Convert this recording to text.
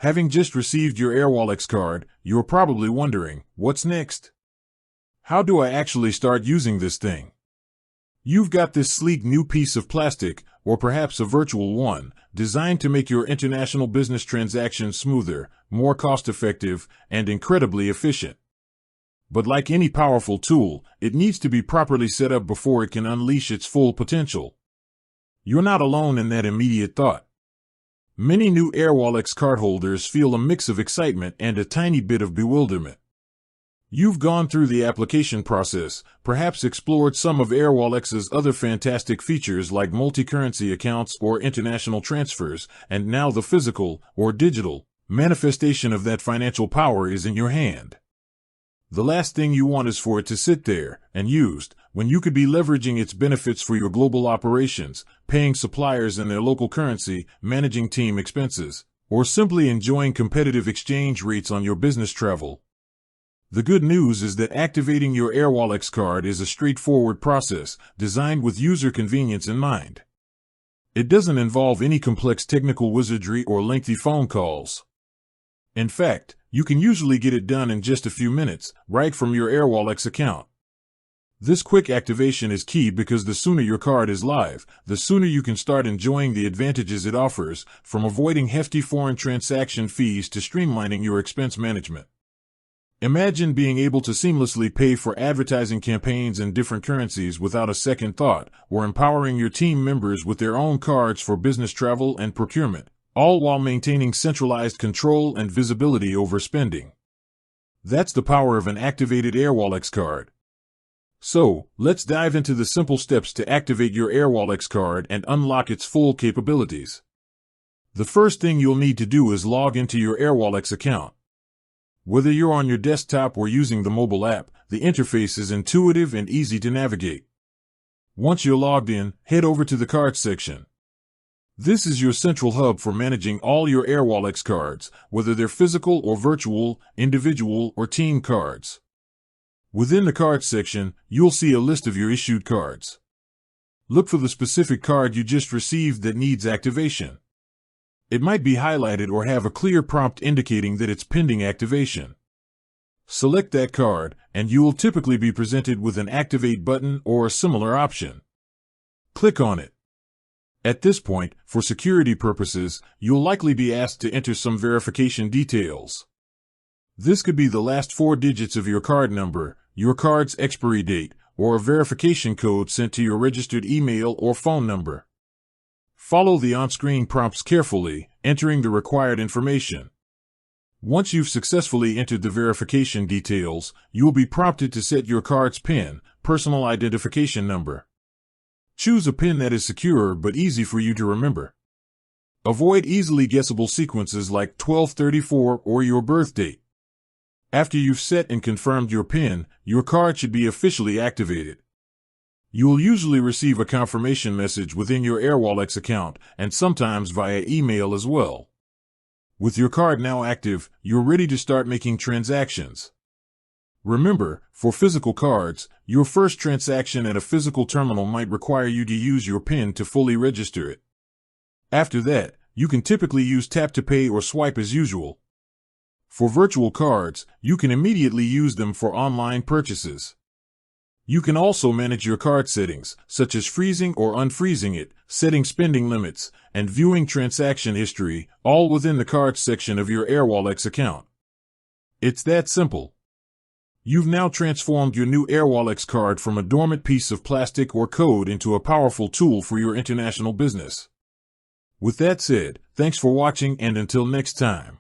Having just received your Airwallex card, you're probably wondering, what's next? How do I actually start using this thing? You've got this sleek new piece of plastic, or perhaps a virtual one, designed to make your international business transactions smoother, more cost-effective, and incredibly efficient. But like any powerful tool, it needs to be properly set up before it can unleash its full potential. You're not alone in that immediate thought. Many new Airwallex cardholders feel a mix of excitement and a tiny bit of bewilderment. You've gone through the application process, perhaps explored some of Airwallex's other fantastic features like multi-currency accounts or international transfers, and now the physical, or digital, manifestation of that financial power is in your hand. The last thing you want is for it to sit there, unused, when you could be leveraging its benefits for your global operations, paying suppliers in their local currency, managing team expenses, or simply enjoying competitive exchange rates on your business travel. The good news is that activating your Airwallex card is a straightforward process, designed with user convenience in mind. It doesn't involve any complex technical wizardry or lengthy phone calls. In fact, you can usually get it done in just a few minutes, right from your Airwallex account. This quick activation is key because the sooner your card is live, the sooner you can start enjoying the advantages it offers, from avoiding hefty foreign transaction fees to streamlining your expense management. Imagine being able to seamlessly pay for advertising campaigns in different currencies without a second thought, or empowering your team members with their own cards for business travel and procurement, all while maintaining centralized control and visibility over spending. That's the power of an activated Airwallex card. So, let's dive into the simple steps to activate your Airwallex card and unlock its full capabilities. The first thing you'll need to do is log into your Airwallex account. Whether you're on your desktop or using the mobile app, the interface is intuitive and easy to navigate. Once you're logged in, head over to the Cards section. This is your central hub for managing all your Airwallex cards, whether they're physical or virtual, individual or team cards. Within the Cards section, you'll see a list of your issued cards. Look for the specific card you just received that needs activation. It might be highlighted or have a clear prompt indicating that it's pending activation. Select that card, and you will typically be presented with an Activate button or a similar option. Click on it. At this point, for security purposes, you'll likely be asked to enter some verification details. This could be the last 4 digits of your card number, your card's expiry date, or a verification code sent to your registered email or phone number. Follow the on-screen prompts carefully, entering the required information. Once you've successfully entered the verification details, you'll be prompted to set your card's PIN, personal identification number. Choose a PIN that is secure but easy for you to remember. Avoid easily guessable sequences like 1234 or your birth date. After you've set and confirmed your PIN, your card should be officially activated. You will usually receive a confirmation message within your Airwallex account and sometimes via email as well. With your card now active, you're ready to start making transactions. Remember, for physical cards, your first transaction at a physical terminal might require you to use your PIN to fully register it. After that, you can typically use tap to pay or swipe as usual. For virtual cards, you can immediately use them for online purchases. You can also manage your card settings, such as freezing or unfreezing it, setting spending limits, and viewing transaction history, all within the Cards section of your Airwallex account. It's that simple. You've now transformed your new Airwallex card from a dormant piece of plastic or code into a powerful tool for your international business. With that said, thanks for watching, and until next time.